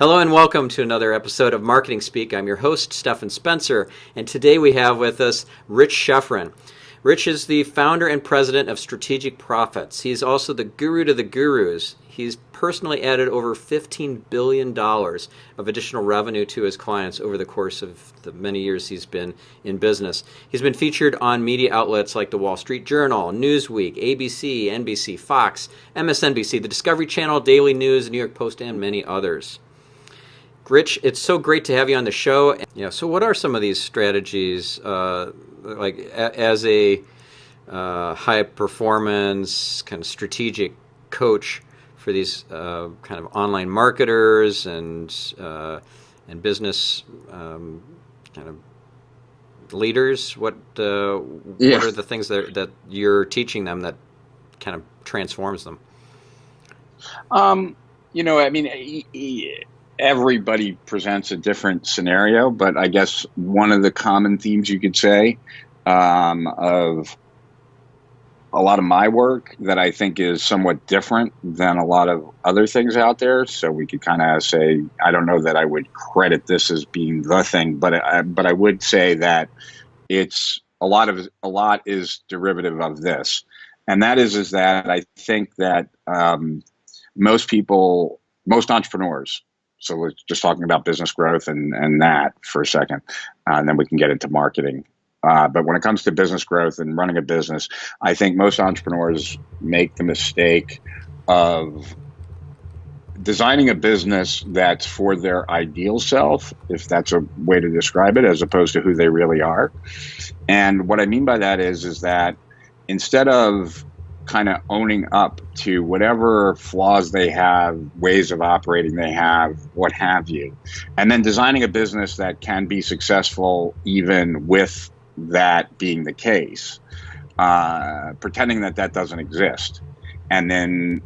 Hello and welcome to another episode of Marketing Speak. I'm your host, Stefan Spencer, and today we have with us Rich Schefren. Rich is the founder and president of Strategic Profits. He's also the guru to the gurus. He's personally added over $15 billion of additional revenue to his clients over the course of the many years he's been in business. He's been featured on media outlets like the Wall Street Journal, Newsweek, ABC, NBC, Fox, MSNBC, the Discovery Channel, Daily News, New York Post, and many others. Rich, it's so great to have you on the show. So what are some of these strategies, as a high performance kind of strategic coach for these kind of online marketers and business kind of leaders? What are the things that you're teaching them that kind of transforms them? Everybody presents a different scenario, but I guess one of the common themes you could say of a lot of my work that I think is somewhat different than a lot of other things out there. So we could kind of say, I don't know that I would credit this as being the thing, but I would say that it's a lot is derivative of this, and that is that I think that most entrepreneurs. So we're just talking about business growth and that for a second, and then we can get into marketing. But when it comes to business growth and running a business, I think most entrepreneurs make the mistake of designing a business that's for their ideal self, if that's a way to describe it, as opposed to who they really are. And what I mean by that is that instead of kind of owning up to whatever flaws they have, ways of operating they have, what have you, and then designing a business that can be successful even with that being the case, pretending that doesn't exist, and then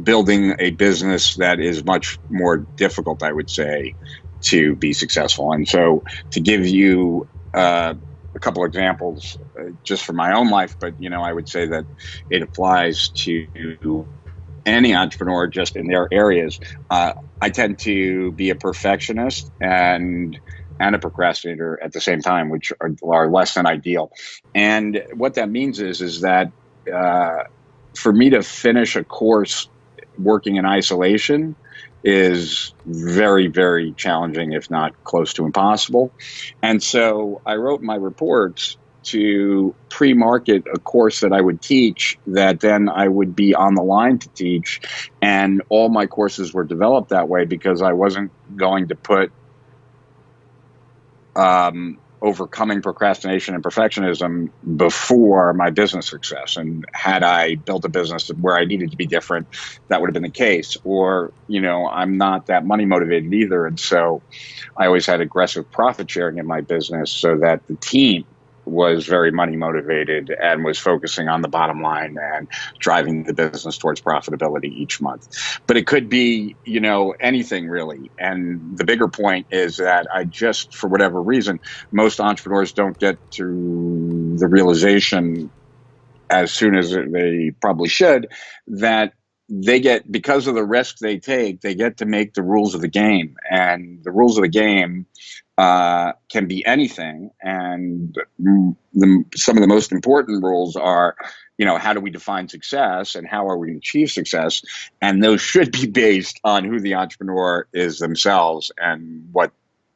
building a business that is much more difficult, I would say, to be successful. And so to give you a couple examples just from my own life, but I would say that it applies to any entrepreneur just in their areas. I tend to be a perfectionist and a procrastinator at the same time, which are less than ideal. And what that means is that for me to finish a course working in isolation is very, very challenging, if not close to impossible. And so I wrote my reports to pre-market a course that I would teach that then I would be on the line to teach. And all my courses were developed that way because I wasn't going to put overcoming procrastination and perfectionism before my business success. And had I built a business where I needed to be different, that would have been the case. Or, I'm not that money motivated either. And so I always had aggressive profit sharing in my business so that the team was very money motivated and was focusing on the bottom line and driving the business towards profitability each month. But it could be, anything really. And the bigger point is that for whatever reason, most entrepreneurs don't get to the realization as soon as they probably should, that because of the risk they take, they get to make the rules of the game. And the rules of the game can be anything. And some of the most important rules are, how do we define success and how are we to achieve success? And those should be based on who the entrepreneur is themselves and what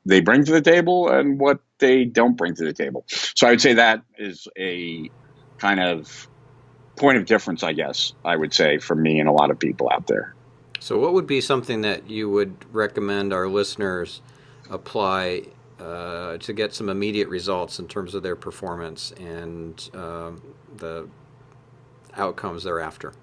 they bring to the table and what they don't bring to the table. So I would say that is a kind of point of difference, I guess, I would say, for me and a lot of people out there. So what would be something that you would recommend our listeners apply to get some immediate results in terms of their performance and the outcomes thereafter?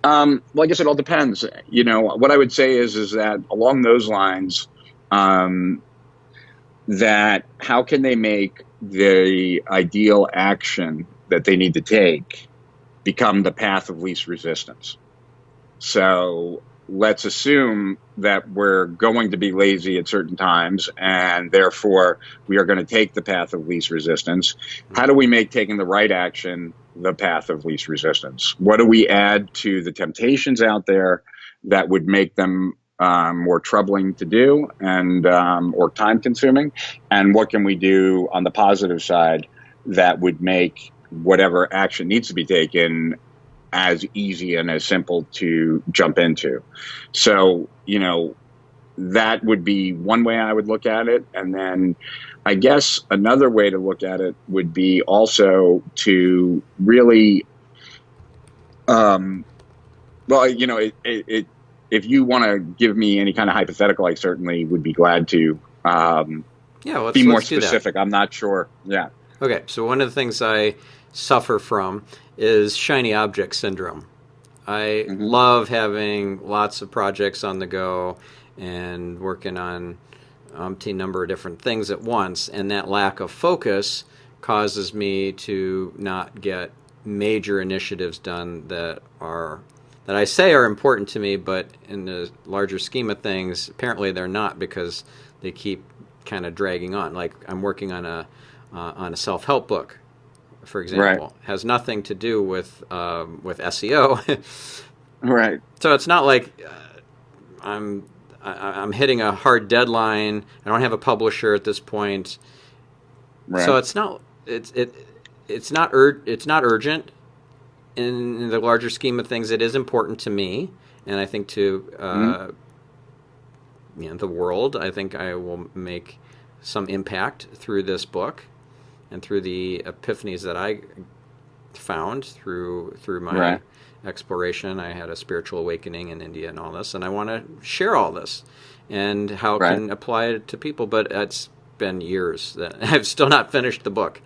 Well, I guess it all depends. What I would say is that along those lines, that how can they make the ideal action that they need to take become the path of least resistance? So let's assume that we're going to be lazy at certain times and therefore we are going to take the path of least resistance. How do we make taking the right action the path of least resistance? What do we add to the temptations out there that would make them more troubling to do and or time consuming, and what can we do on the positive side that would make whatever action needs to be taken as easy and as simple to jump into. So, that would be one way I would look at it. And then I guess another way to look at it would be also to really, if you want to give me any kind of hypothetical, I certainly would be glad to be more specific. I'm not sure. Yeah. Okay. So one of the things I suffer from is shiny object syndrome. I love having lots of projects on the go and working on umpteen number of different things at once, and that lack of focus causes me to not get major initiatives done that I say are important to me, but in the larger scheme of things, apparently they're not, because they keep kind of dragging on. Like I'm working on a self-help book, for example. Right. Has nothing to do with SEO. Right. So it's not like I'm hitting a hard deadline. I don't have a publisher at this point. Right. So it's not urgent in the larger scheme of things. It is important to me, and I think to the world. I think I will make some impact through this book and through the epiphanies that I found through my exploration. I had a spiritual awakening in India and all this, and I want to share all this and how it can apply it to people. But it's been years that I've still not finished the book.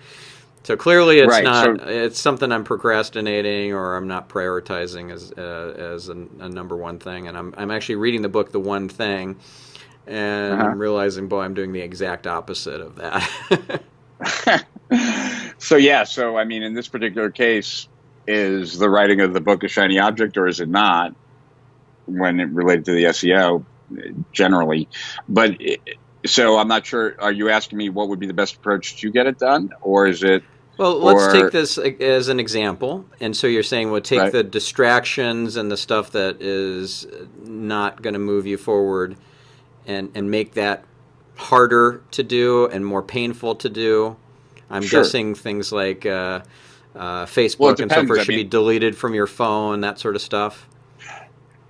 So clearly it's not. So, it's something I'm procrastinating or I'm not prioritizing as a number one thing. And I'm actually reading the book, The One Thing, and I'm realizing, boy, I'm doing the exact opposite of that. So I mean, in this particular case, is the writing of the book a shiny object, or is it not? When it related to the SEO, generally, so I'm not sure. Are you asking me what would be the best approach to get it done, or is it? Well, let's take this as an example. And so you're saying, well, take the distractions and the stuff that is not going to move you forward, and make that harder to do and more painful to do. I'm guessing things like Facebook and so forth should be deleted from your phone, that sort of stuff.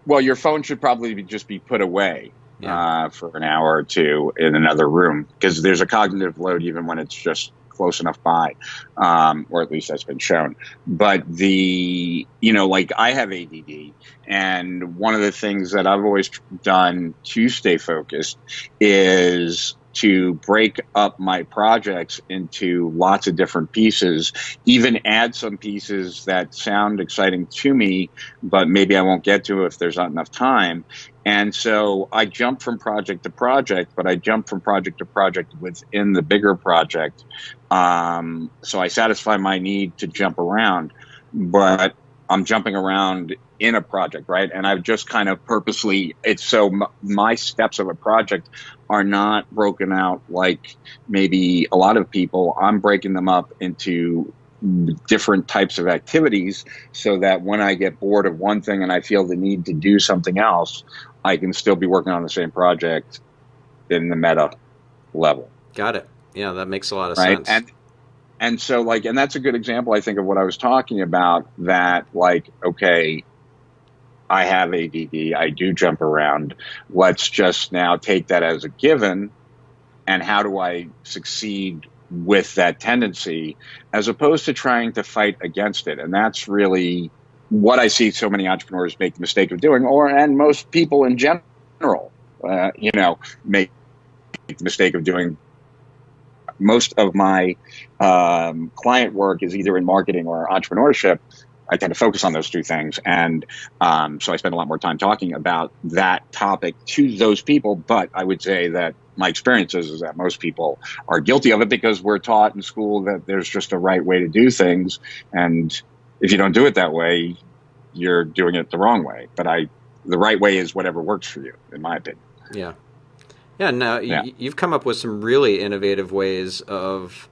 Well, your phone should probably just be put away for an hour or two in another room, because there's a cognitive load even when it's just close enough by, or at least that's been shown. But like I have ADD, and one of the things that I've always done to stay focused is to break up my projects into lots of different pieces, even add some pieces that sound exciting to me, but maybe I won't get to if there's not enough time. And so I jump from project to project, but I jump from project to project within the bigger project. So I satisfy my need to jump around, but I'm jumping around in a project, right? And I've just kind of purposely, my steps of a project are not broken out like maybe a lot of people. I'm breaking them up into different types of activities so that when I get bored of one thing and I feel the need to do something else, I can still be working on the same project in the meta level. Got it. Yeah, that makes a lot of sense. And so and that's a good example, I think, of what I was talking about, that okay, I have ADD, I do jump around. Let's just now take that as a given, and how do I succeed with that tendency, as opposed to trying to fight against it. And that's really what I see so many entrepreneurs make the mistake of doing, and most people in general, make the mistake of doing. Most of my client work is either in marketing or entrepreneurship. I tend to focus on those two things. And so I spend a lot more time talking about that topic to those people. But I would say that my experience is that most people are guilty of it, because we're taught in school that there's just a right way to do things. And if you don't do it that way, you're doing it the wrong way. But the right way is whatever works for you, in my opinion. Yeah. Yeah, now you've come up with some really innovative ways of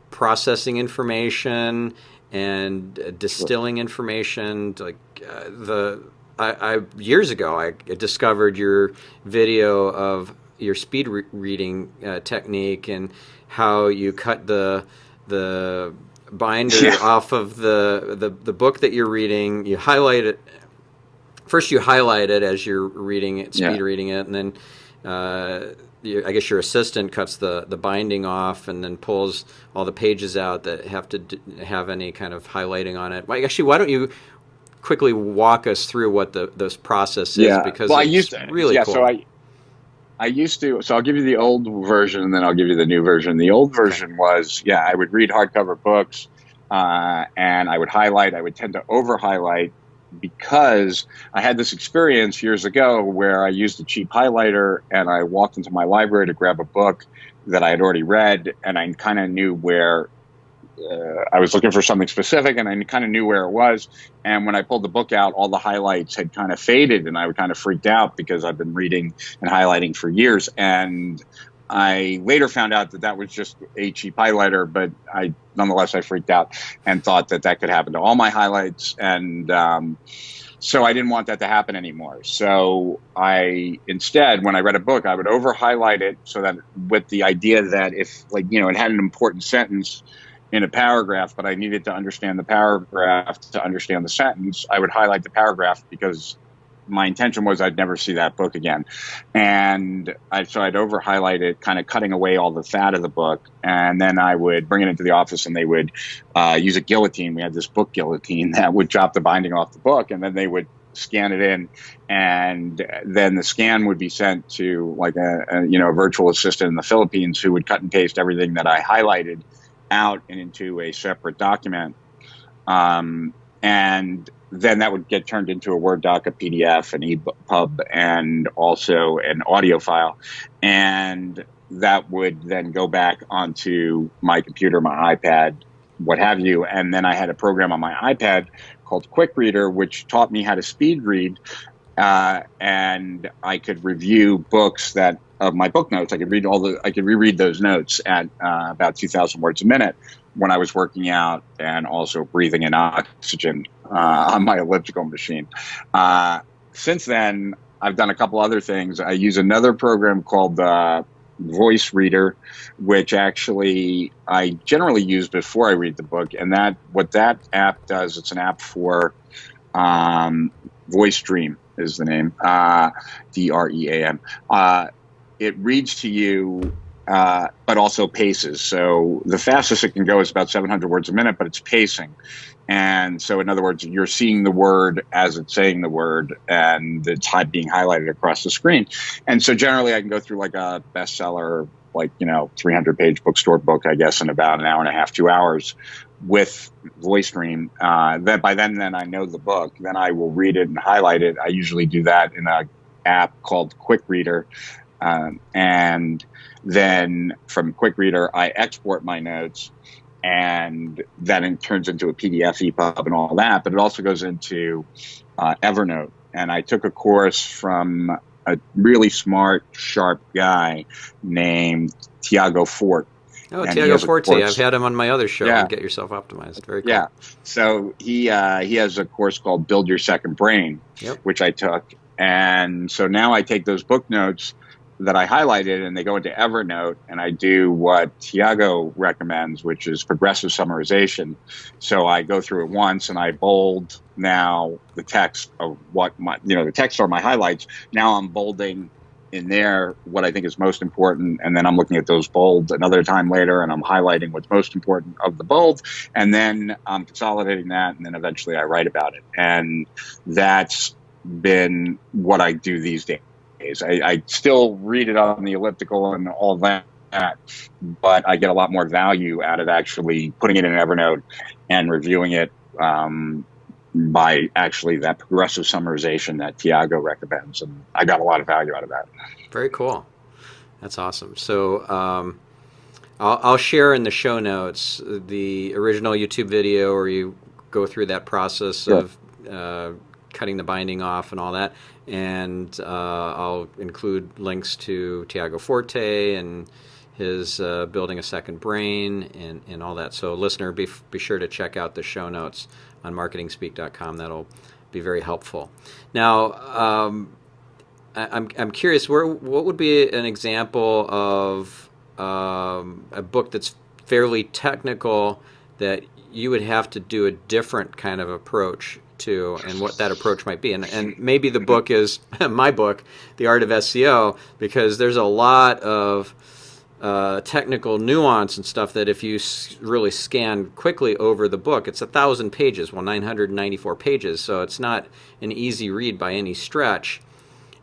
processing information and distilling information. I years ago I discovered your video of your speed reading technique and how you cut the binder off of the book that you're reading. You highlight it first. You highlight it as you're reading it, speed reading it, and then I guess your assistant cuts the binding off and then pulls all the pages out that have to have any kind of highlighting on it. Actually, why don't you quickly walk us through what this process is? Because it's really cool. So I used to, so I'll give you the old version and then I'll give you the new version. The old version was, I would read hardcover books and I would highlight. I would tend to over-highlight because I had this experience years ago where I used a cheap highlighter and I walked into my library to grab a book that I had already read, and I kind of knew where I was looking for something specific, and I kind of knew where it was. And when I pulled the book out, all the highlights had kind of faded, and I was kind of freaked out because I've been reading and highlighting for years. And I later found out that that was just a cheap highlighter, but nonetheless I freaked out and thought that that could happen to all my highlights. And so I didn't want that to happen anymore. So instead, when I read a book, I would over highlight it so that with the idea that if it had an important sentence in a paragraph, but I needed to understand the paragraph to understand the sentence, I would highlight the paragraph because my intention was I'd never see that book again. And so I'd over highlight it, kind of cutting away all the fat of the book. And then I would bring it into the office and they would use a guillotine. We had this book guillotine that would chop the binding off the book, and then they would scan it in, and then the scan would be sent to a virtual assistant in the Philippines who would cut and paste everything that I highlighted out and into a separate document. And then that would get turned into a Word doc, a PDF, an EPUB, and also an audio file. And that would then go back onto my computer, my iPad, what have you. And then I had a program on my iPad called Quick Reader, which taught me how to speed read. And I could review books of my book notes. I could reread those notes at about 2,000 words a minute when I was working out and also breathing in oxygen on my elliptical machine. Since then, I've done a couple other things. I use another program called Voice Reader, which actually I generally use before I read the book. And what that app does, it's an app for Voice Dream is the name, DREAM. It reads to you, but also paces. So the fastest it can go is about 700 words a minute, but it's pacing. And so, in other words, you're seeing the word as it's saying the word, and it's being highlighted across the screen. And so generally I can go through like a bestseller, 300-page bookstore book, I guess, in about an hour and a half, 2 hours with Voice Dream. Then by then I know the book. Then I will read it and highlight it. I usually do that in an app called Quick Reader. And then from Quick Reader, I export my notes, and then it turns into a PDF, EPUB, and all that. But it also goes into Evernote. And I took a course from a really smart, sharp guy named Tiago Forte. Oh, Tiago Forte. I've had him on my other show on Get Yourself Optimized. Very cool. Yeah. So he has a course called Build Your Second Brain, which I took. And so now I take those book notes that I highlighted and they go into Evernote, and I do what Tiago recommends, which is progressive summarization. So I go through it once and I bold now the text of what the text are my highlights. Now I'm bolding in there what I think is most important, and then I'm looking at those bold another time later and I'm highlighting what's most important of the bold, and then I'm consolidating that, and then eventually I write about it. And that's been what I do these days. I still read it on the elliptical and all that, but I get a lot more value out of actually putting it in Evernote and reviewing it by actually that progressive summarization that Tiago recommends. And I got a lot of value out of that. Very cool. That's awesome. So I'll share in the show notes the original YouTube video where you go through that process of cutting the binding off and all that. And I'll include links to Tiago Forte and his Building a Second Brain and all that. So listener, be sure to check out the show notes on marketingspeak.com. That'll be very helpful. Now, I'm curious, what would be an example of a book that's fairly technical that you would have to do a different kind of approach to, and what that approach might be? And maybe the book is my book, The Art of SEO, because there's a lot of technical nuance and stuff that if you really scan quickly over the book, it's 1,000 pages, 994 pages, so it's not an easy read by any stretch.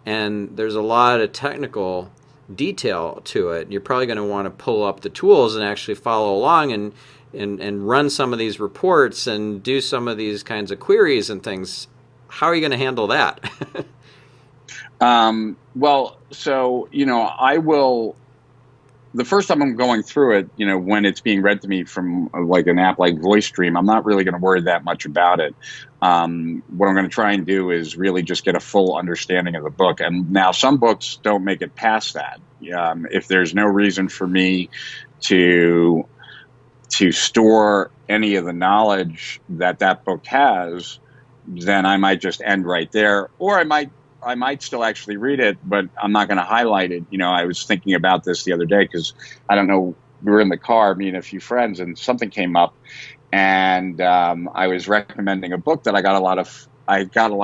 And there's a lot of technical detail to it. You're probably going to want to pull up the tools and actually follow along and run some of these reports and do some of these kinds of queries and things. How are you going to handle that? Well, so, I will, the first time I'm going through it, when it's being read to me from like an app like VoiceStream, I'm not really going to worry that much about it. What I'm going to try and do is really just get a full understanding of the book. And now some books don't make it past that. If there's no reason for me to store any of the knowledge that book has, then I might just end right there, or I might still actually read it, but I'm not going to highlight it. I was thinking about this the other day because I don't know, we were in the car, me and a few friends, and something came up, and I was recommending a book that I got a lot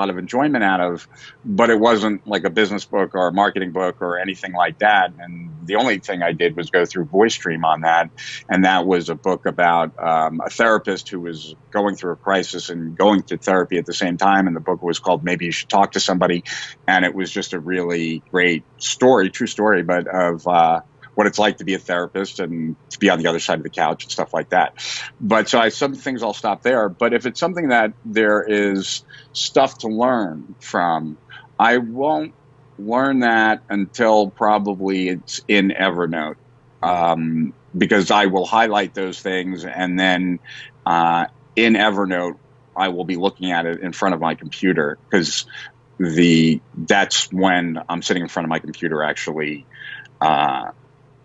of enjoyment out of, but it wasn't like a business book or a marketing book or anything like that. And the only thing I did was go through VoiceStream on that, and that was a book about a therapist who was going through a crisis and going to therapy at the same time. And the book was called Maybe You Should Talk to Somebody, and it was just a really great story, true story, but of what it's like to be a therapist and to be on the other side of the couch and stuff like that. But so some things I'll stop there. But if it's something that there is stuff to learn from, I won't learn that until probably it's in Evernote, because I will highlight those things, and then in Evernote I will be looking at it in front of my computer, because that's when I'm sitting in front of my computer actually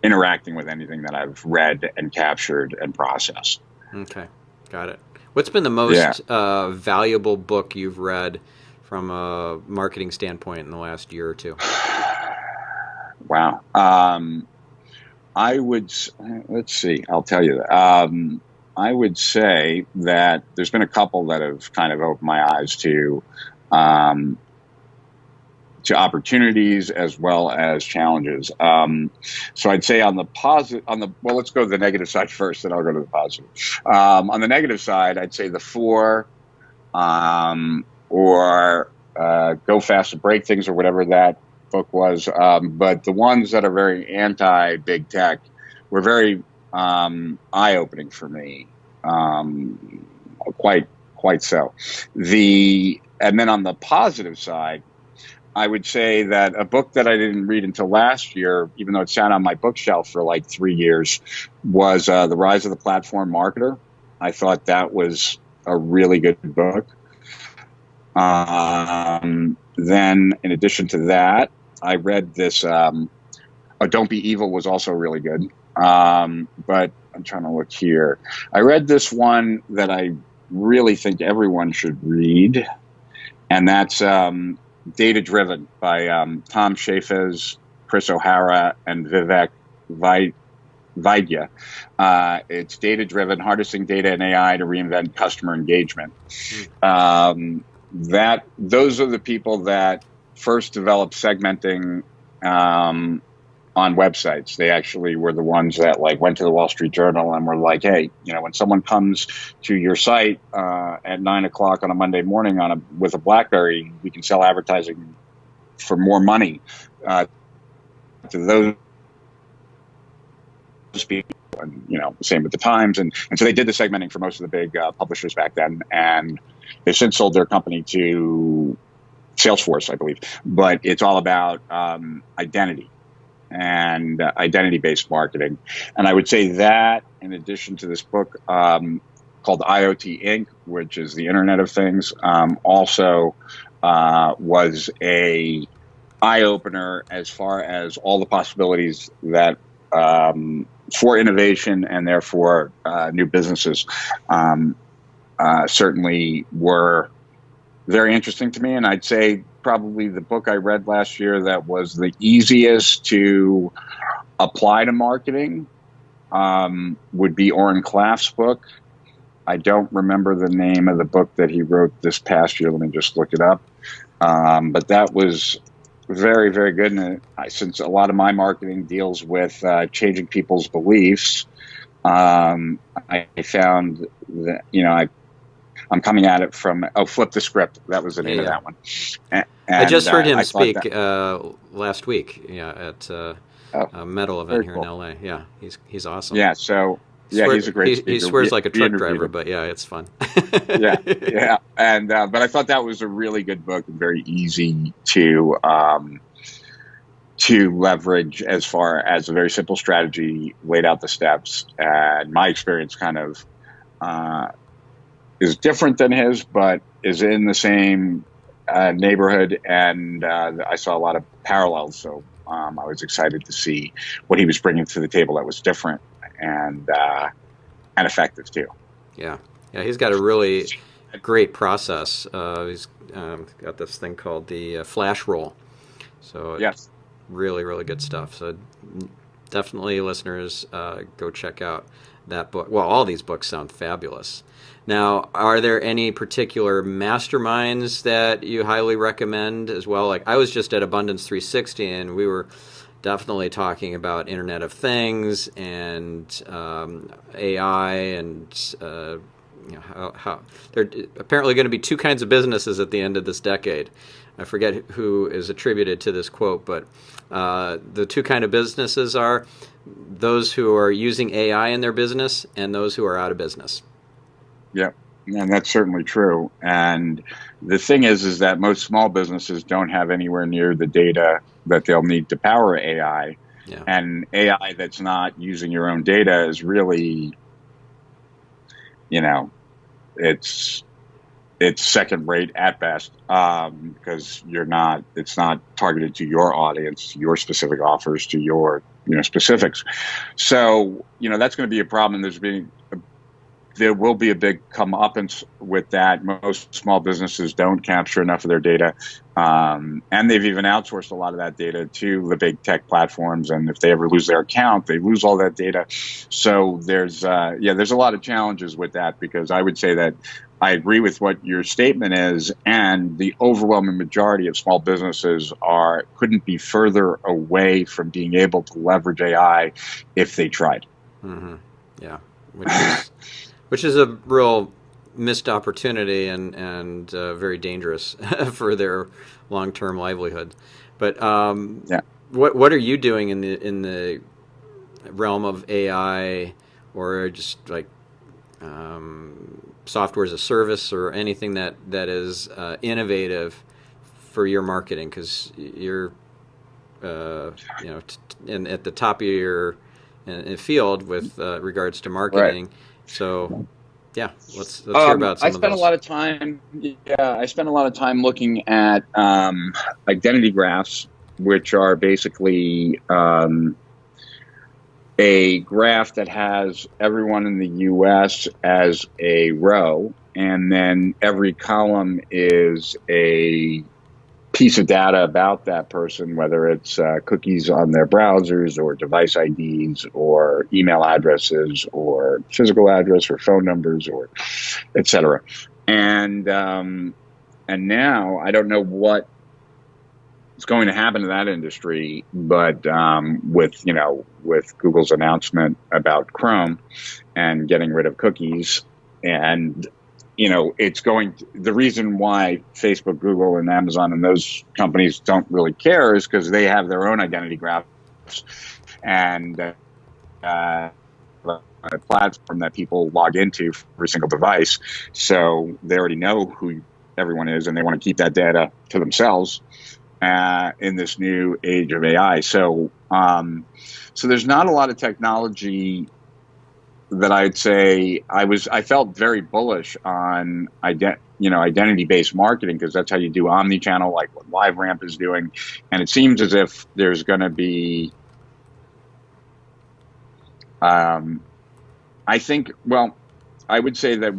interacting with anything that I've read and captured and processed. Okay, got it. What's been the most valuable book you've read from a marketing standpoint in the last year or two? Wow. Let's see, I'll tell you that. I would say that there's been a couple that have kind of opened my eyes to opportunities as well as challenges. So I'd say on the positive, well, let's go to the negative side first, then I'll go to the positive. On the negative side, I'd say The Four, or Go Fast and Break Things, or whatever that book was. But the ones that are very anti-big tech were very eye-opening for me, quite so. And then on the positive side, I would say that a book that I didn't read until last year, even though it sat on my bookshelf for like 3 years, was The Rise of the Platform Marketer. I thought that was a really good book. Then, in addition to that, I read this, Don't Be Evil was also really good. But I'm trying to look here. I read this one that I really think everyone should read, and that's Data Driven by Tom Chaffez, Chris O'Hara, and Vivek Vaidya. It's data driven, harnessing data and AI to reinvent customer engagement. Those are the people that first developed segmenting on websites. They actually were the ones that went to the Wall Street Journal and were like, hey, when someone comes to your site at 9 o'clock on a Monday morning with a BlackBerry, we can sell advertising for more money to those people. And same with the Times, and so they did the segmenting for most of the big publishers back then, and they since sold their company to Salesforce, I believe. But it's all about identity and identity-based marketing. And I would say that, in addition to this book called IoT Inc., which is the Internet of Things, also was a eye-opener as far as all the possibilities that for innovation and therefore new businesses certainly were very interesting to me. And I'd say probably the book I read last year that was the easiest to apply to marketing would be Oren Klaff's book. I don't remember the name of the book that he wrote this past year. Let me just look it up. But that was very, very good. And since a lot of my marketing deals with changing people's beliefs, I found that, I'm coming at it from, Flip the Script. That was the name of that one. And I just heard him speak last week at a metal event here in LA. Yeah, he's awesome. Yeah, so he's a great speaker. He swears like a truck driver, but yeah, it's fun. yeah. And but I thought that was a really good book and very easy to leverage as far as a very simple strategy, laid out the steps. And my experience kind of is different than his, but is in the same neighborhood, and I saw a lot of parallels. So I was excited to see what he was bringing to the table that was different and effective too. Yeah, he's got a really great process. He's got this thing called the flash roll. So yes, really, really good stuff. So definitely, listeners, go check out that book. Well, all these books sound fabulous. Now, are there any particular masterminds that you highly recommend as well? Like, I was just at Abundance 360, and we were definitely talking about Internet of Things and AI, and how there are apparently going to be two kinds of businesses at the end of this decade. I forget who is attributed to this quote, but the two kind of businesses are those who are using AI in their business and those who are out of business. Yeah, and that's certainly true. And the thing is that most small businesses don't have anywhere near the data that they'll need to power AI. Yeah. And AI that's not using your own data is really, it's second rate at best, because it's not targeted to your audience, your specific offers, to your specifics. So that's going to be a problem. There will be a big comeuppance with that. Most small businesses don't capture enough of their data, and they've even outsourced a lot of that data to the big tech platforms. And if they ever lose their account, they lose all that data. So there's a lot of challenges with that, because I would say that I agree with what your statement is, and the overwhelming majority of small businesses couldn't be further away from being able to leverage AI if they tried. Mm-hmm. Yeah, which is a real missed opportunity and very dangerous for their long-term livelihood. But what are you doing in the realm of AI, or just like software as a service, or anything that is innovative for your marketing? Because you're at the top of your field with regards to marketing. Right. So, let's hear about some of those. I spent a lot of time looking at identity graphs, which are basically a graph that has everyone in the U.S. as a row, and then every column is a piece of data about that person, whether it's cookies on their browsers, or device IDs, or email addresses, or physical address, or phone numbers, or et cetera. And now I don't know what is going to happen to that industry, but with Google's announcement about Chrome and getting rid of cookies, and the reason why Facebook, Google, and Amazon and those companies don't really care is because they have their own identity graphs and a platform that people log into for every single device. So they already know who everyone is, and they want to keep that data to themselves in this new age of AI. So there's not a lot of technology that I'd say I felt very bullish on identity-based marketing, because that's how you do omni-channel, like what LiveRamp is doing. And it seems as if there's going to be, I would say that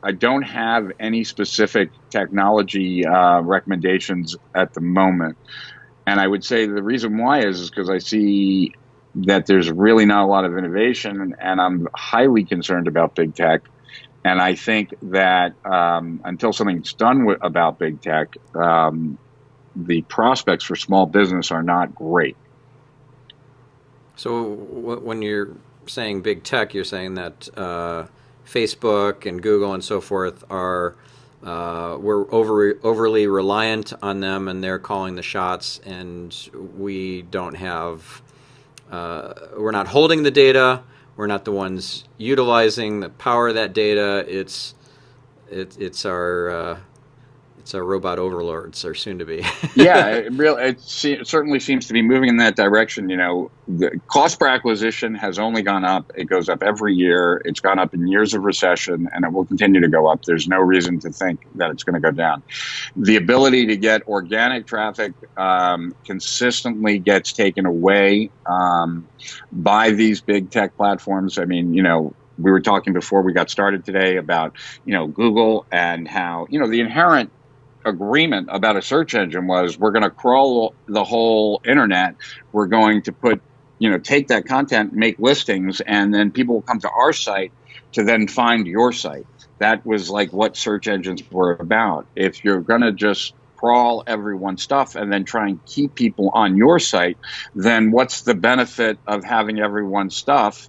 I don't have any specific technology recommendations at the moment. And I would say the reason why is because I see that there's really not a lot of innovation, and I'm highly concerned about big tech. And I think that until something's done about big tech, the prospects for small business are not great. So when you're saying big tech, you're saying that Facebook and Google and so forth are we're overly reliant on them, and they're calling the shots, and we don't have we're not holding the data. We're not the ones utilizing the power of that data. It's our robot overlords, or soon to be. Yeah, it certainly seems to be moving in that direction. You know, the cost per acquisition has only gone up. It goes up every year. It's gone up in years of recession, and it will continue to go up. There's no reason to think that it's going to go down. The ability to get organic traffic consistently gets taken away by these big tech platforms. I mean, you know, we were talking before we got started today about, you know, Google and how, you know, the inherent agreement about a search engine was we're going to crawl the whole internet. We're going to put, you know, take that content, make listings, and then people will come to our site to then find your site. That was like what search engines were about. If you're going to just crawl everyone's stuff and then try and keep people on your site, then what's the benefit of having everyone's stuff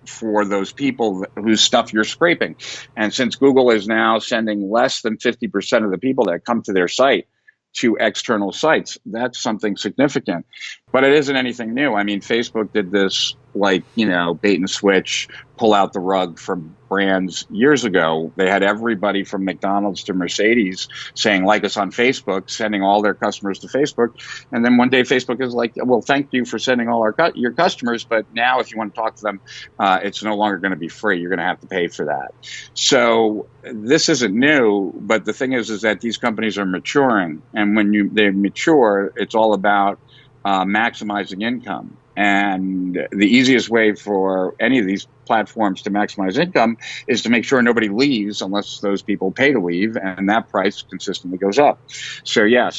for those people whose stuff you're scraping? And since Google is now sending less than 50% of the people that come to their site to external sites, that's something significant. But it isn't anything new. I mean, Facebook did this, like, you know, bait and switch, pull out the rug from brands years ago. They had everybody from McDonald's to Mercedes saying, like us on Facebook, sending all their customers to Facebook. And then one day Facebook is like, well, thank you for sending all your customers, but now if you want to talk to them, it's no longer going to be free. You're going to have to pay for that. So this isn't new, but the thing is that these companies are maturing. And when they mature, it's all about maximizing income. And the easiest way for any of these platforms to maximize income is to make sure nobody leaves unless those people pay to leave, and that price consistently goes up. So yeah,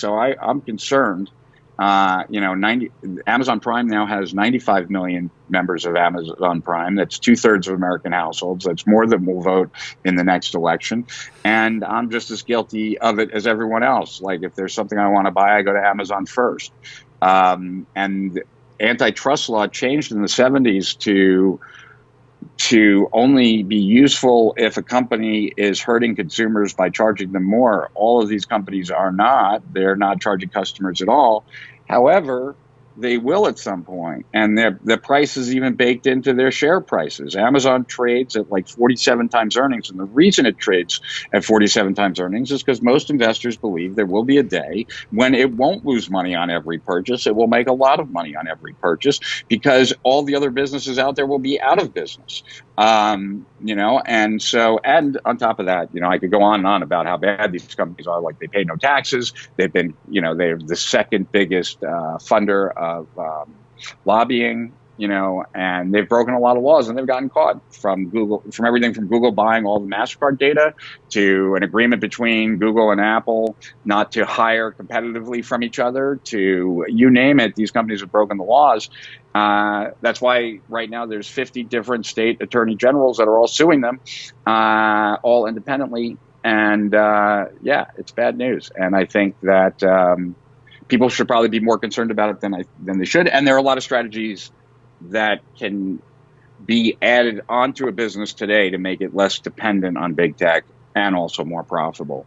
I'm concerned. You know, Amazon Prime now has 95 million members of Amazon Prime. That's 2/3 of American households. That's more than will vote in the next election. And I'm just as guilty of it as everyone else. Like, if there's something I want to buy, I go to Amazon first. And antitrust law changed in the 70s to only be useful if a company is hurting consumers by charging them more. All of these companies are not. They're not charging customers at all. However, they will at some point, and the price is even baked into their share prices. Amazon trades at like 47 times earnings, and the reason it trades at 47 times earnings is because most investors believe there will be a day when it won't lose money on every purchase. It will make a lot of money on every purchase because all the other businesses out there will be out of business. You know, and on top of that, you know, I could go on and on about how bad these companies are. Like, they pay no taxes. They've been, you know, they're the second biggest funder of lobbying, you know, and they've broken a lot of laws, and they've gotten caught from Google, from everything from Google buying all the MasterCard data to an agreement between Google and Apple not to hire competitively from each other to you name it. These companies have broken the laws. That's why right now there's 50 different state attorney generals that are all suing them, all independently. And yeah, it's bad news. And I think that people should probably be more concerned about it than they should. And there are a lot of strategies that can be added onto a business today to make it less dependent on big tech and also more profitable.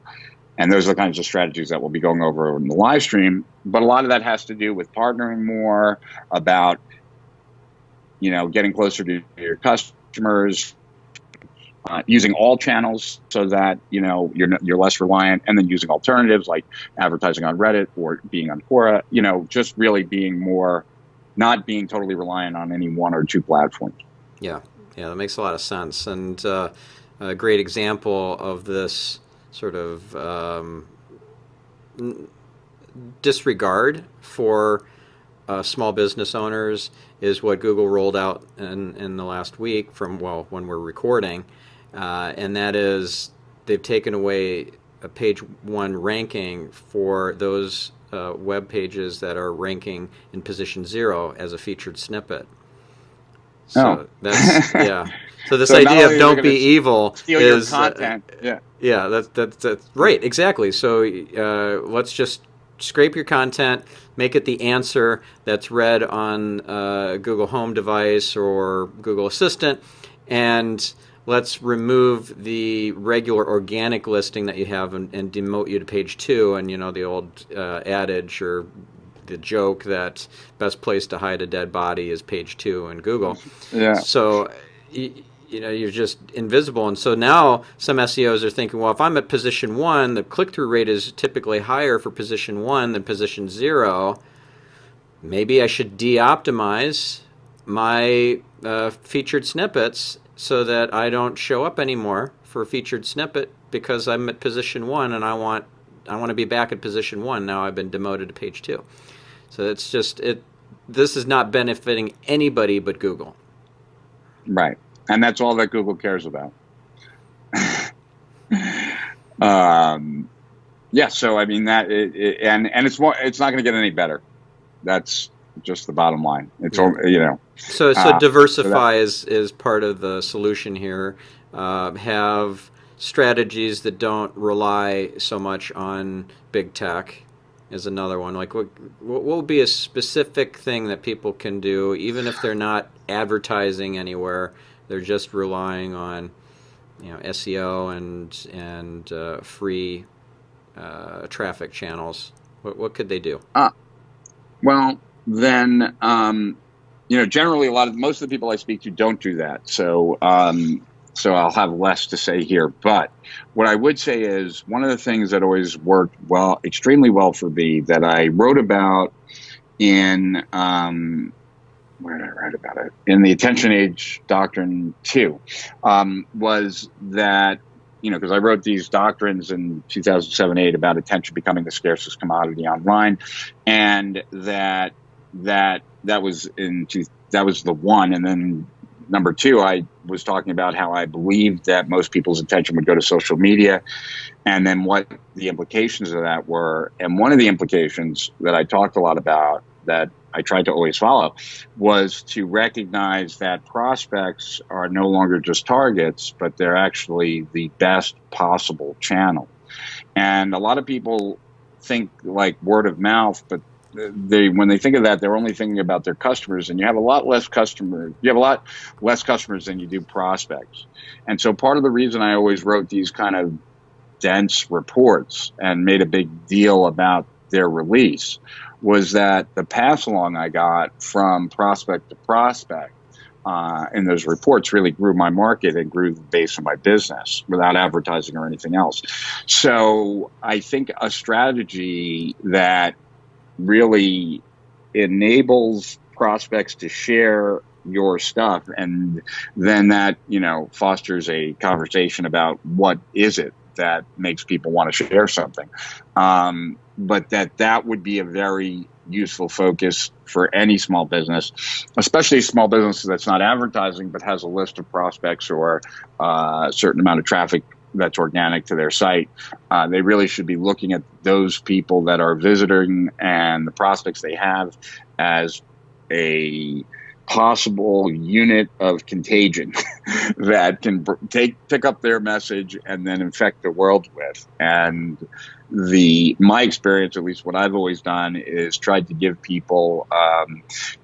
And those are the kinds of strategies that we'll be going over in the live stream. But a lot of that has to do with partnering more, about, you know, getting closer to your customers, using all channels so that, you know, you're less reliant, and then using alternatives like advertising on Reddit or being on Quora, you know, just really being more, not being totally reliant on any one or two platforms. Yeah, that makes a lot of sense. And a great example of this sort of disregard for small business owners is what Google rolled out in the last week from, well, when we're recording. And that is they've taken away a page one ranking for those web pages that are ranking in position 0 as a featured snippet. So that's yeah. So this So not idea only of are they don't gonna be evil steal is your content. yeah, that's right, exactly. So let's just scrape your content, make it the answer that's read on a Google Home device or Google Assistant, and let's remove the regular organic listing that you have and demote you to page 2. And the old adage or the joke that best place to hide a dead body is page 2 in Google. Yeah. So you're just invisible. And so now some SEOs are thinking, well, if I'm at position 1, the click-through rate is typically higher for position 1 than position 0. Maybe I should de-optimize my featured snippets so that I don't show up anymore for a featured snippet because I'm at position 1 and I want to be back at position 1. Now I've been demoted to page 2. So it's just this is not benefiting anybody but Google. Right. And that's all that Google cares about. Yeah, so I mean and it's not going to get any better. That's just the bottom line. It's So diversify is part of the solution here. Have strategies that don't rely so much on big tech is another one. Like what will be a specific thing that people can do, even if they're not advertising anywhere, they're just relying on SEO and free traffic channels. What could they do? Well, then, generally most of the people I speak to don't do that. So I'll have less to say here. But what I would say is one of the things that always worked extremely well for me that I wrote about in, where did I write about it? In the Attention Age Doctrine 2, was that, because I wrote these doctrines in 2007-8 about attention becoming the scarcest commodity online, and that was the one, and then number 2, I was talking about how I believed that most people's attention would go to social media, and then what the implications of that were. And one of the implications that I talked a lot about that I tried to always follow was to recognize that prospects are no longer just targets, but they're actually the best possible channel. And a lot of people think like word of mouth, but when they think of that, they're only thinking about their customers, and you have a lot less customers than you do prospects. And so part of the reason I always wrote these kind of dense reports and made a big deal about their release was that the pass along I got from prospect to prospect in those reports really grew my market and grew the base of my business without advertising or anything else. So I think a strategy that really enables prospects to share your stuff, and then that fosters a conversation about what is it that makes people want to share something, but that would be a very useful focus for any small business, especially a small business that's not advertising but has a list of prospects or a certain amount of traffic that's organic to their site. They really should be looking at those people that are visiting and the prospects they have as a possible unit of contagion that can pick up their message and then infect the world with. And my experience, at least what I've always done, is tried to give people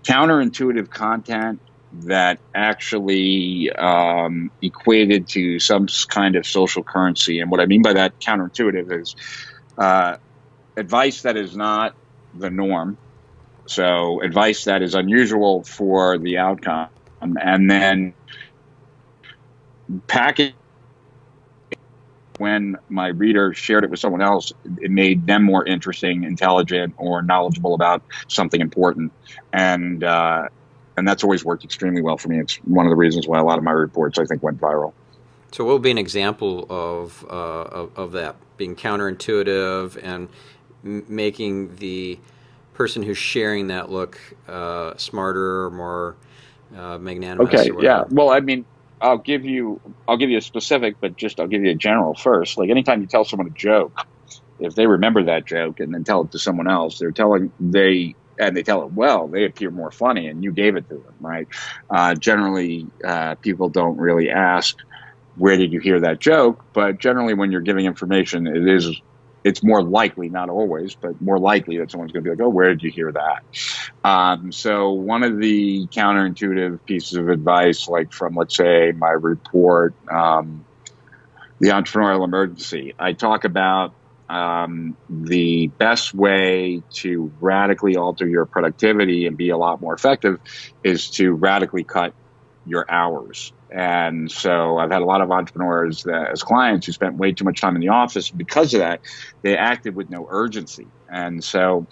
counterintuitive content that actually equated to some kind of social currency. And what I mean by that counterintuitive is advice that is not the norm. So advice that is unusual for the outcome, and then package when my reader shared it with someone else, it made them more interesting, intelligent, or knowledgeable about something important. And that's always worked extremely well for me. It's one of the reasons why a lot of my reports, I think, went viral. So what would be an example of that, being counterintuitive and making the person who's sharing that look smarter or more magnanimous? Okay, yeah. Well, I mean, I'll give you a specific, but just I'll give you a general first. Like anytime you tell someone a joke, if they remember that joke and then tell it to someone else, they tell it well, they appear more funny, and you gave it to them, right? Generally, people don't really ask, where did you hear that joke? But generally, when you're giving information, it's more likely, not always, but more likely that someone's going to be like, oh, where did you hear that? So one of the counterintuitive pieces of advice, like from, let's say, my report, The Entrepreneurial Emergency, I talk about the best way to radically alter your productivity and be a lot more effective is to radically cut your hours. And so I've had a lot of entrepreneurs as clients who spent way too much time in the office. Because of that, they acted with no urgency. And so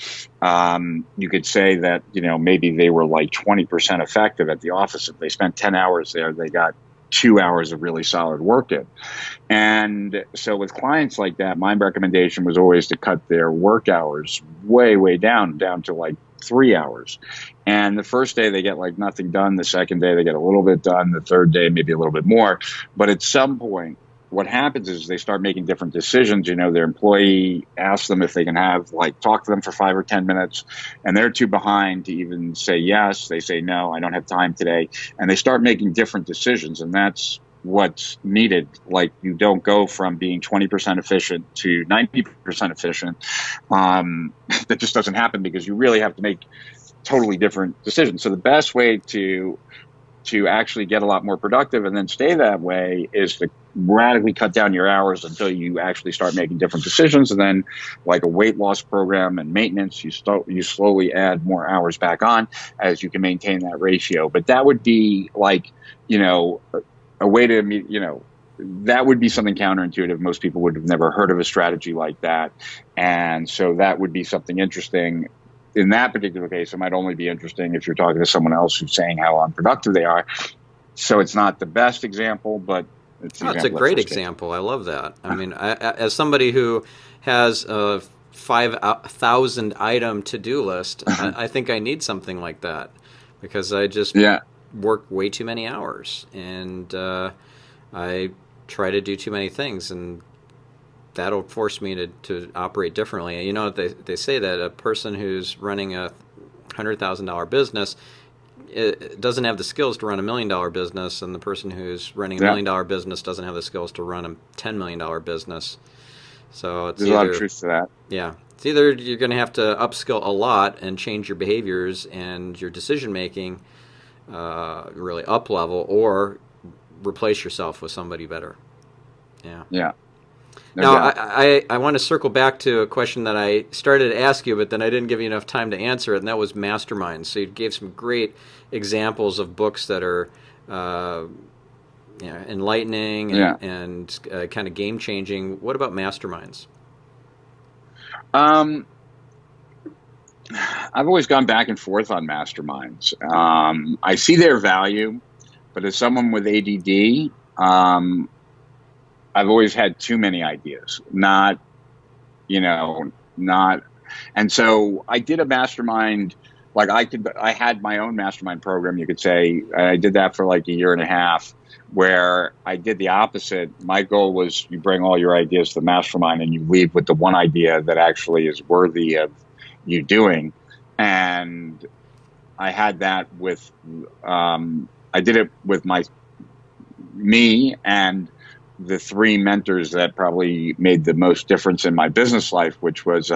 you could say that, maybe they were like 20% effective at the office. If they spent 10 hours there, they got 2 hours of really solid work in. And so with clients like that, my recommendation was always to cut their work hours way, way down to like 3 hours. And the first day they get like nothing done. The second day they get a little bit done. The third day, maybe a little bit more. But at some point, what happens is they start making different decisions. Their employee asks them if they can talk to them for 5 or 10 minutes, and they're too behind to even say yes. They say, no, I don't have time today. And they start making different decisions. And that's what's needed. Like, you don't go from being 20% efficient to 90% efficient. That just doesn't happen, because you really have to make totally different decisions. So the best way to actually get a lot more productive and then stay that way is to radically cut down your hours until you actually start making different decisions. And then, like a weight loss program and maintenance, you slowly add more hours back on as you can maintain that ratio. But that would be like, a way to, that would be something counterintuitive. Most people would have never heard of a strategy like that. And so that would be something interesting. In that particular case, it might only be interesting if you're talking to someone else who's saying how unproductive they are. So it's not the best example, but it's a great example. I love that. I mean, as somebody who has a 5,000 item to-do list, I think I need something like that, because I just work way too many hours, and I try to do too many things, and that'll force me to operate differently. They say that a person who's running a $100,000 business doesn't have the skills to run $1 million business, and the person who's running $1 million business doesn't have the skills to run a $10 million business. So there's a lot of truth to that. Yeah. It's either you're going to have to upskill a lot and change your behaviors and your decision making really up level, or replace yourself with somebody better. Yeah. Yeah. Now, I want to circle back to a question that I started to ask you, but then I didn't give you enough time to answer it, and that was masterminds. So you gave some great examples of books that are enlightening and kind of game-changing. What about masterminds? I've always gone back and forth on masterminds. I see their value, but as someone with ADD, I've always had too many ideas, and so I did a mastermind. Like I had my own mastermind program, you could say. I did that for like a year and a half, where I did the opposite. My goal was, you bring all your ideas to the mastermind and you leave with the one idea that actually is worthy of you doing. And I had that with, I did it with me and the 3 mentors that probably made the most difference in my business life, which was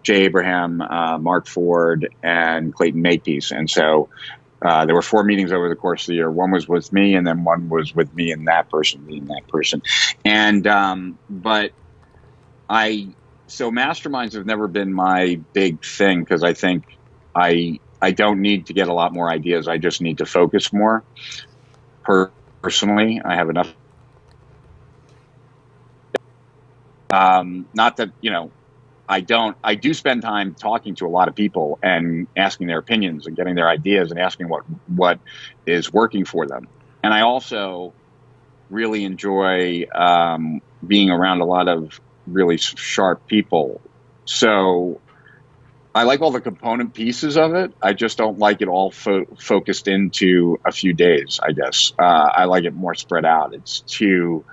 Jay Abraham, Mark Ford, and Clayton Makepeace. And so there were 4 meetings over the course of the year. One was with me, and then one was with me and that person, me and that person. And so masterminds have never been my big thing, because I think I don't need to get a lot more ideas. I just need to focus more. Personally, I have enough. Not that, I do spend time talking to a lot of people and asking their opinions and getting their ideas and asking what is working for them. And I also really enjoy being around a lot of really sharp people. So I like all the component pieces of it. I just don't like it all focused into a few days, I guess. I like it more spread out. It's too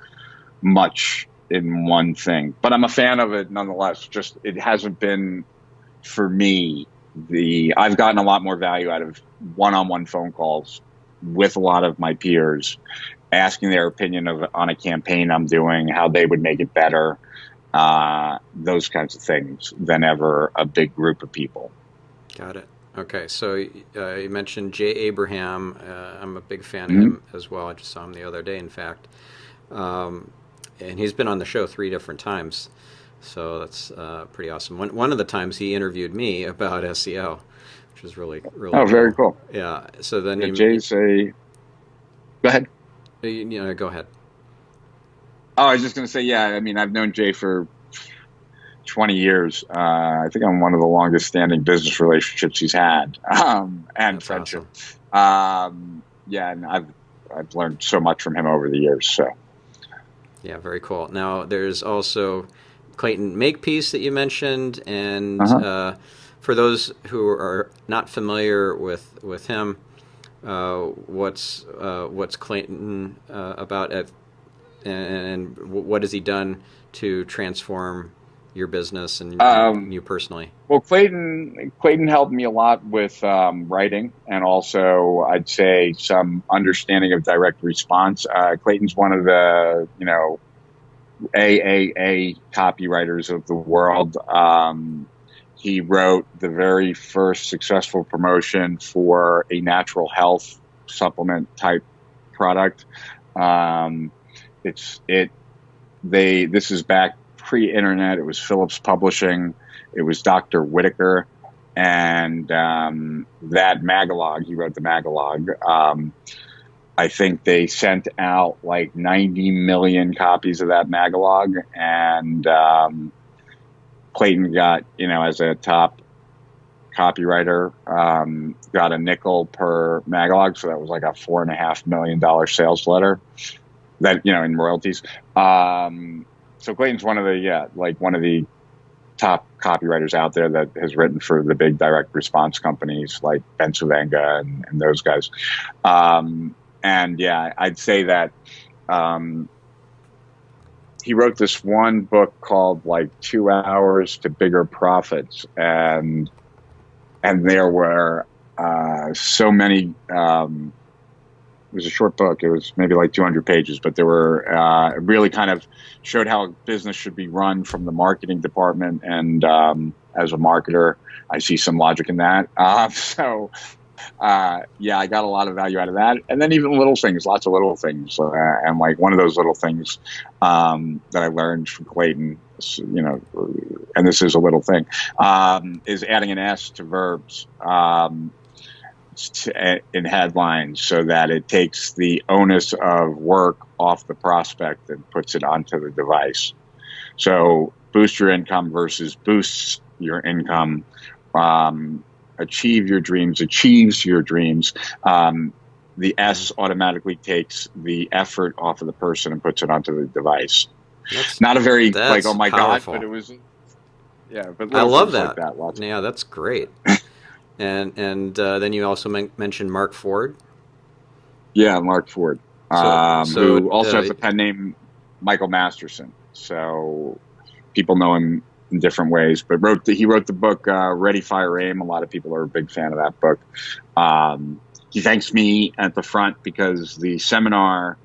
much in one thing, but I'm a fan of it nonetheless. Just it hasn't been for me. I've gotten a lot more value out of one-on-one phone calls with a lot of my peers, asking their opinion on a campaign I'm doing, how they would make it better, those kinds of things, than ever a big group of people. Got it. Okay, so you mentioned Jay Abraham. I'm a big fan of Mm-hmm. him as well. I just saw him the other day, in fact. And he's been on the show 3 different times. So that's pretty awesome. One of the times he interviewed me about SEO, which was really, really Oh, cool. very cool. Yeah. So then Yeah, Jay's a. Go ahead. Go ahead. Oh, I was just going to say, yeah. I mean, I've known Jay for 20 years. I think I'm one of the longest standing business relationships he's had, and That's friendship. awesome. Yeah, and I've learned so much from him over the years. So. Yeah, very cool. Now, there's also Clayton Makepeace that you mentioned, and for those who are not familiar with him, what's Clayton about, and what has he done to transform your business and you personally? Well, Clayton helped me a lot with writing, and also I'd say some understanding of direct response. Clayton's one of the AAA copywriters of the world. He wrote the very first successful promotion for a natural health supplement type product. This is back pre-internet. It was Phillips Publishing. It was Dr. Whitaker, and that Magalog. He wrote the Magalog. I think they sent out like 90 million copies of that Magalog, and Clayton got, as a top copywriter, got a nickel per Magalog, so that was like a $4.5 million sales letter that in royalties. So Clayton's one of the top copywriters out there that has written for the big direct response companies like Pennsylvania and those guys. And yeah, I'd say that he wrote this one book called like 2 Hours to Bigger Profits, and there were so many. It was a short book. It was maybe like 200 pages, but there were it really kind of showed how business should be run from the marketing department. And as a marketer, I see some logic in that. Yeah, I got a lot of value out of that. And then even little things, lots of little things. And like one of those little things that I learned from Clayton, and this is a little thing, is adding an S to verbs in headlines so that it takes the onus of work off the prospect and puts it onto the device. So boost your income versus boosts your income. Achieve your dreams, achieves your dreams. The S automatically takes the effort off of the person and puts it onto the device. Not a very like, oh my powerful. God, but it was, yeah. But I love that. Like that. Yeah, that's great. and then you also mentioned Mark Ford. Yeah, Mark Ford, so who also has a pen name Michael Masterson. So people know him in different ways, but he wrote the book Ready, Fire, Aim. A lot of people are a big fan of that book. He thanks me at the front because the seminar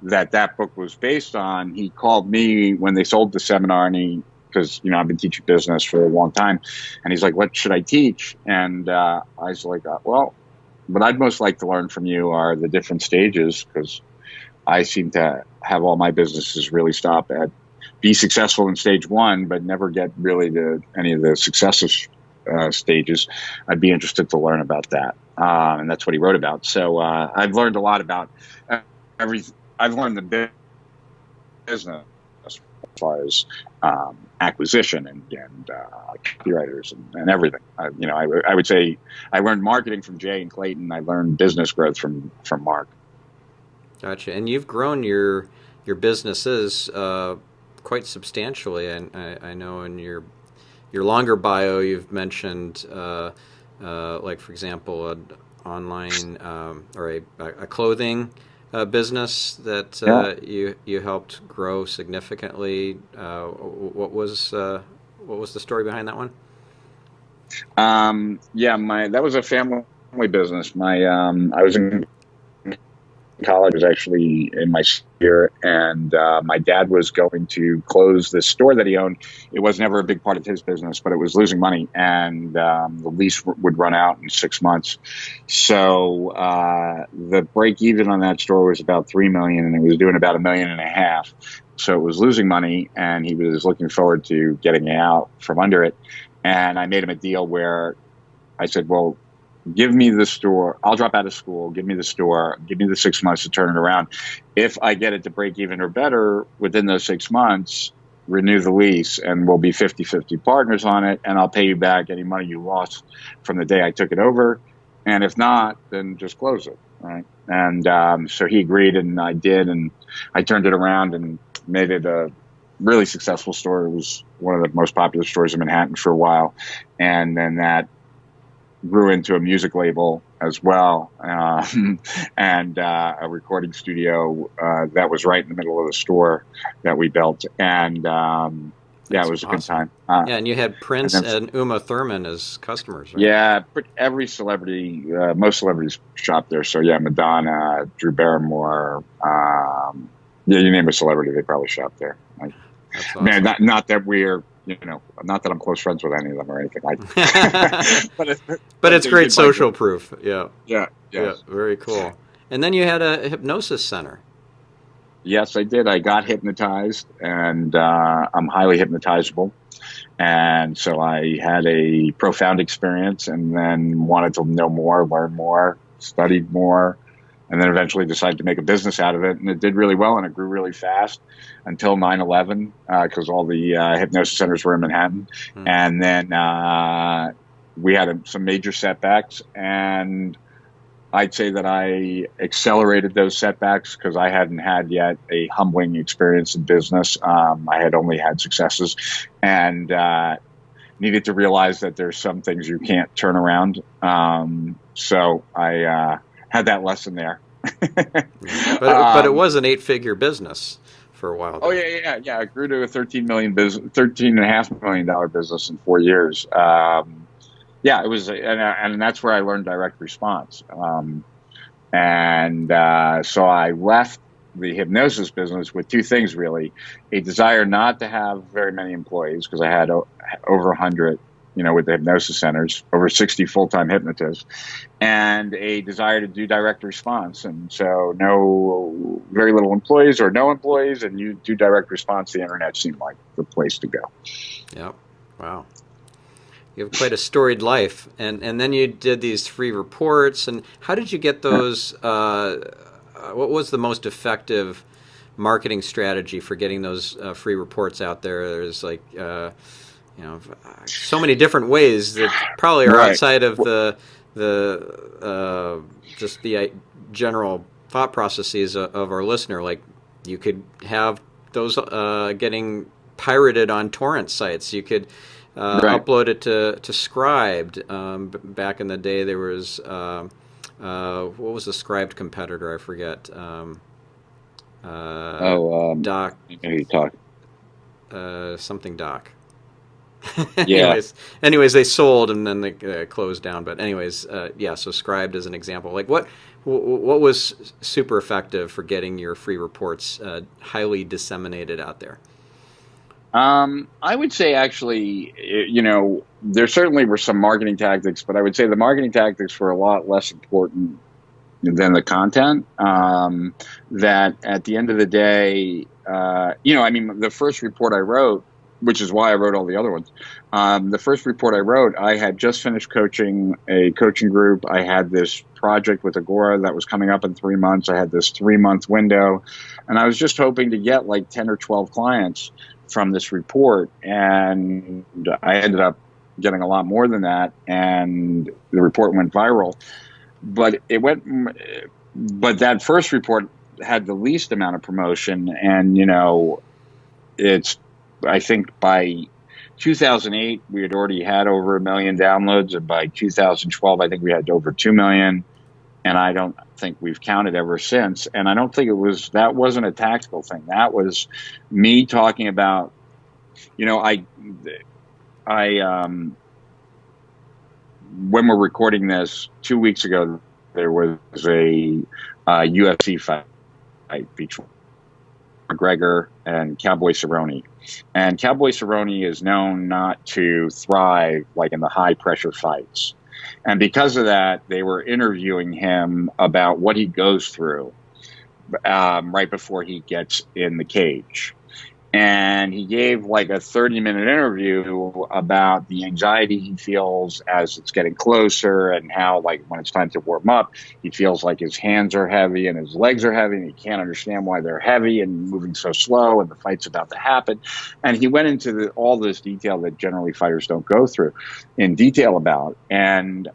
that book was based on, he called me when they sold the seminar, and because I've been teaching business for a long time, and he's like, "What should I teach?" And I was like, "Well, what I'd most like to learn from you are the different stages, because I seem to have all my businesses really stop at be successful in stage 1, but never get really to any of the successive stages. I'd be interested to learn about that." And that's what he wrote about. So I've learned a lot about I've learned the business as far as acquisition and copywriters and everything. I would say I learned marketing from Jay and Clayton. I learned business growth from Mark. Gotcha. And you've grown your businesses quite substantially. And I know in your your longer bio, you've mentioned, like for example, an online or a clothing business that you helped grow significantly. What was the story behind that one? That was a family business. I was in college, was actually in my year, and my dad was going to close the store that he owned. It was never a big part of his business, but it was losing money, and the lease would run out in 6 months. So the break even on that store was about $3 million, and it was doing about $1.5 million. So it was losing money, and he was looking forward to getting out from under it. And I made him a deal where I said, well, give me the store. I'll drop out of school. Give me the store. Give me the 6 months to turn it around. If I get it to break even or better within those 6 months, renew the lease, and we'll be 50-50 partners on it, and I'll pay you back any money you lost from the day I took it over. And if not, then just close it. Right. And so he agreed, and I did, and I turned it around and made it a really successful store. It was one of the most popular stores in Manhattan for a while. And then that grew into a music label as well, and a recording studio that was right in the middle of the store that we built. And it was a good time. And you had Prince and Uma Thurman as customers, right? Yeah, but every celebrity, most celebrities shop there. So yeah, Madonna, Drew Barrymore, you name a celebrity, they probably shop there. That's awesome. Man, not that we're, not that I'm close friends with any of them or anything like that. but it's great social proof. Yeah. Yeah. Yes. Yeah. Very cool. And then you had a hypnosis center. Yes, I did. I got hypnotized, and I'm highly hypnotizable. And so I had a profound experience, and then wanted to know more, learn more, studied more, and then eventually decided to make a business out of it. And it did really well, and it grew really fast until 9/11, because all the hypnosis centers were in Manhattan. And then we had some major setbacks, and I'd say that I accelerated those setbacks because I hadn't had yet a humbling experience in business. I had only had successes, and needed to realize that there's some things you can't turn around. So I had that lesson there. But it was an 8-figure business for a while. Oh yeah. It grew to a $13.5 million business in 4 years. It was, and that's where I learned direct response. So I left the hypnosis business with two things, really: a desire not to have very many employees, because I had over 100, with the hypnosis centers, over 60 full-time hypnotists, and a desire to do direct response. And so very little employees or no employees, and you do direct response. The internet seemed like the place to go. Yep. Wow. You have quite a storied life. And then you did these free reports. And how did you get those? What was the most effective marketing strategy for getting those free reports out there? There's so many different ways that probably are outside of the just the general thought processes of our listener. Like, you could have those getting pirated on torrent sites. You could upload it to Scribed. Back in the day, there was what was the Scribed competitor? I forget. Doc. Maybe talk. Something Doc. Yeah. anyways, they sold and then they closed down. But anyways, so Scribed is an example. Like, what was super effective for getting your free reports highly disseminated out there? I would say, actually, there certainly were some marketing tactics, but I would say the marketing tactics were a lot less important than the content. That at the end of the day, the first report I wrote, which is why I wrote all the other ones. The first report I wrote, I had just finished coaching a coaching group. I had this project with Agora that was coming up in 3 months. I had this 3-month window, and I was just hoping to get like 10 or 12 clients from this report. And I ended up getting a lot more than that, and the report went viral. But that first report had the least amount of promotion, and I think by 2008, we had already had over 1 million downloads, and by 2012, I think we had over 2 million. And I don't think we've counted ever since. And I don't think that wasn't a tactical thing. That was me talking about, when we're recording this, 2 weeks ago, there was a UFC fight between McGregor and Cowboy Cerrone. And Cowboy Cerrone is known not to thrive like in the high pressure fights. And because of that, they were interviewing him about what he goes through right before he gets in the cage. And he gave like a 30-minute interview about the anxiety he feels as it's getting closer, and how, like, when it's time to warm up, he feels like his hands are heavy and his legs are heavy, and he can't understand why they're heavy and moving so slow, and the fight's about to happen. And he went into all this detail that generally fighters don't go through in detail about. And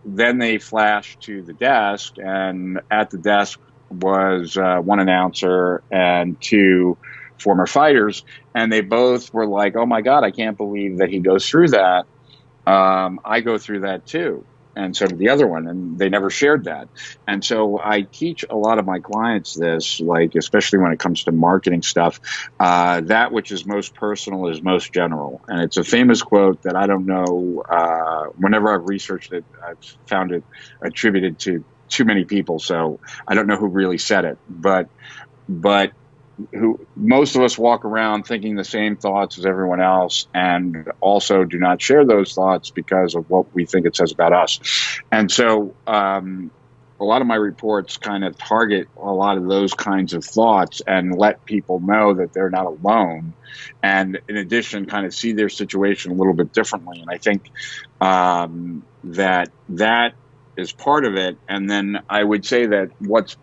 then they flashed to the desk, and at the desk was one announcer and two former fighters, and they both were like, "Oh my God, I can't believe that he goes through that. I go through that too." And so did the other one, and they never shared that. And so I teach a lot of my clients this, like, especially when it comes to marketing stuff, that which is most personal is most general. And it's a famous quote that I don't know, whenever I've researched it, I've found it attributed to too many people, so I don't know who really said it, but who most of us walk around thinking the same thoughts as everyone else, and also do not share those thoughts because of what we think it says about us. And so a lot of my reports kind of target a lot of those kinds of thoughts and let people know that they're not alone, and in addition kind of see their situation a little bit differently. And I think that is part of it. And then I would say that what's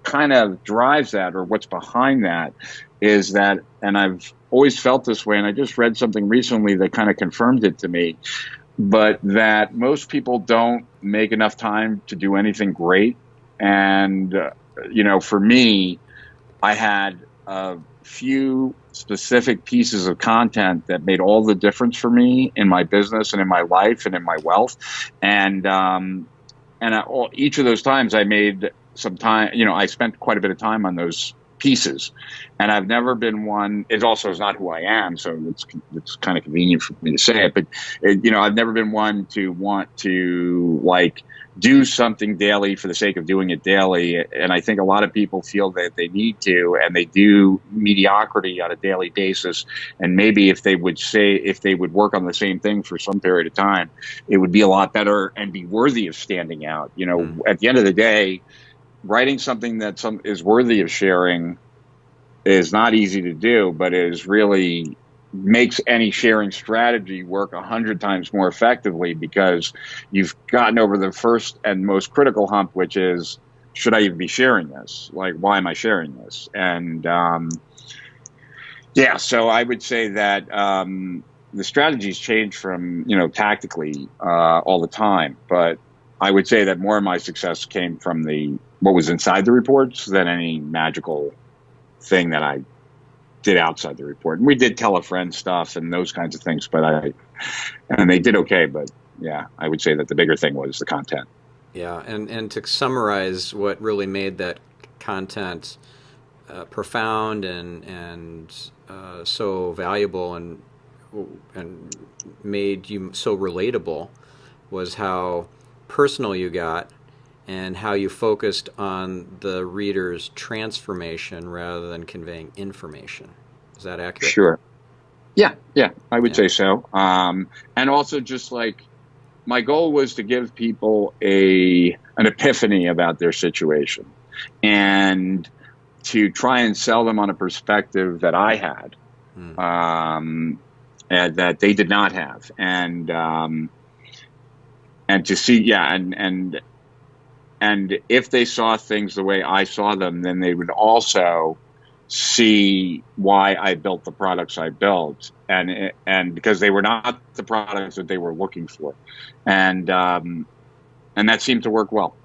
kind of drives that, or what's behind that, is that, and I've always felt this way, and I just read something recently that kind of confirmed it to me, but that most people don't make enough time to do anything great. And, for me, I had a few specific pieces of content that made all the difference for me in my business and in my life and in my wealth. And each of those times I made some time, I spent quite a bit of time on those pieces, and I've never been one. It also is not who I am, so it's kind of convenient for me to say it. But I've never been one to want to like do something daily for the sake of doing it daily. And I think a lot of people feel that they need to, and they do mediocrity on a daily basis. And maybe if they would work on the same thing for some period of time, it would be a lot better and be worthy of standing out. At the end of the day, writing something that is worthy of sharing is not easy to do, but is really makes any sharing strategy work 100 times more effectively, because you've gotten over the first and most critical hump, which is, should I even be sharing this? Like, why am I sharing this? And so I would say that the strategies change from, tactically all the time, but I would say that more of my success came from what was inside the reports than any magical thing that I did outside the report. And we did tell a friend stuff and those kinds of things, and they did okay. But yeah, I would say that the bigger thing was the content. Yeah, and to summarize what really made that content profound and so valuable and made you so relatable was how personal you got, and how you focused on the reader's transformation rather than conveying information. Is that accurate? Sure. Yeah, I would say so. And also, just like, my goal was to give people an epiphany about their situation, and to try and sell them on a perspective that I had, and that they did not have. And to see, and if they saw things the way I saw them, then they would also see why I built the products I built, and because they were not the products that they were looking for, and that seemed to work well.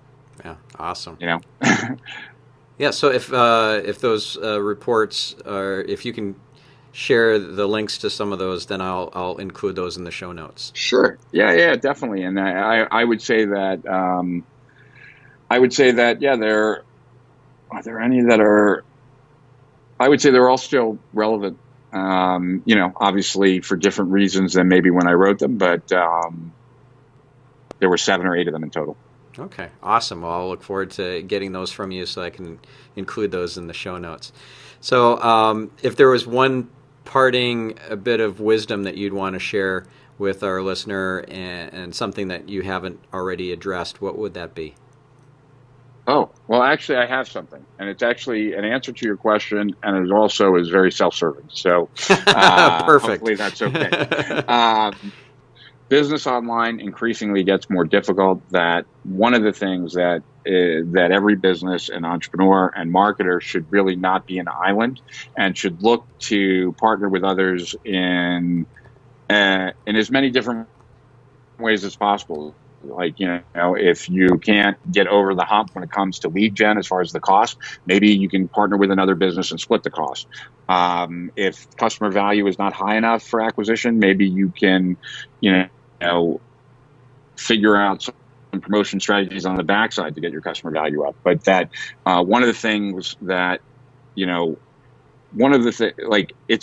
Yeah, awesome. Yeah. So if those reports are, if you can Sure. the links to some of those, then I'll include those in the show notes. Sure. Yeah, yeah, definitely. And I would say that yeah, are there any that are, I would say they're all still relevant. Obviously for different reasons than maybe when I wrote them, but there were 7 or 8 of them in total. Okay, awesome. Well, I'll look forward to getting those from you so I can include those in the show notes. So if there was one parting a bit of wisdom that you'd want to share with our listener and something that you haven't already addressed, what would that be? Oh, well, actually, I have something, and it's actually an answer to your question, and it also is very self-serving. So Perfect. Hopefully that's okay. Business online increasingly gets more difficult. That one of the things that every business and entrepreneur and marketer should really not be an island, and should look to partner with others in as many different ways as possible. Like, if you can't get over the hump when it comes to lead gen as far as the cost, maybe you can partner with another business and split the cost. If customer value is not high enough for acquisition, maybe you can, figure out some promotion strategies on the backside to get your customer value up. But that one of the things that, it's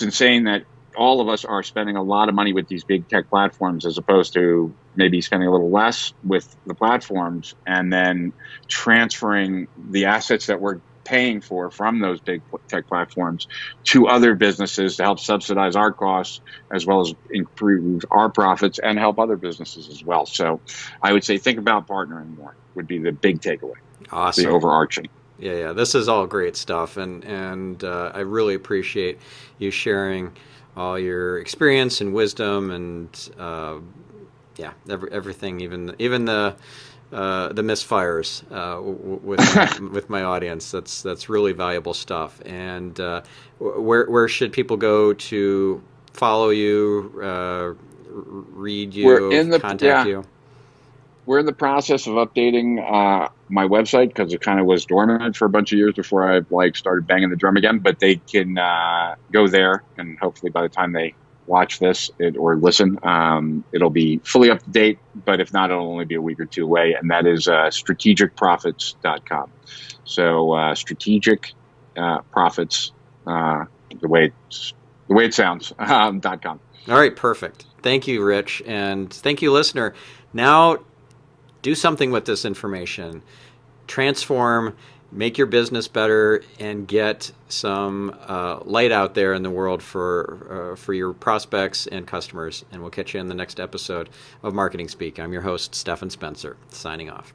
insane that all of us are spending a lot of money with these big tech platforms as opposed to maybe spending a little less with the platforms and then transferring the assets that we're paying for from those big tech platforms to other businesses to help subsidize our costs as well as improve our profits and help other businesses as well. So I would say think about partnering more would be the big takeaway. Awesome. The overarching. Yeah. This is all great stuff, and I really appreciate you sharing all your experience and wisdom and everything, even the misfires with my audience. That's really valuable stuff. And where should people go to follow you, read you, contact you? We're in the process of updating my website because it kind of was dormant for a bunch of years before I started banging the drum again. But they can go there, and hopefully by the time they watch this or listen, it'll be fully up to date. But if not, it'll only be a week or two away, and that is strategicprofits.com. So strategic profits, the way it sounds, .com. All right, perfect. Thank you, Rich, and thank you, listener. Now, do something with this information. Transform, make your business better, and get some light out there in the world for your prospects and customers. And we'll catch you in the next episode of Marketing Speak. I'm your host, Stefan Spencer, signing off.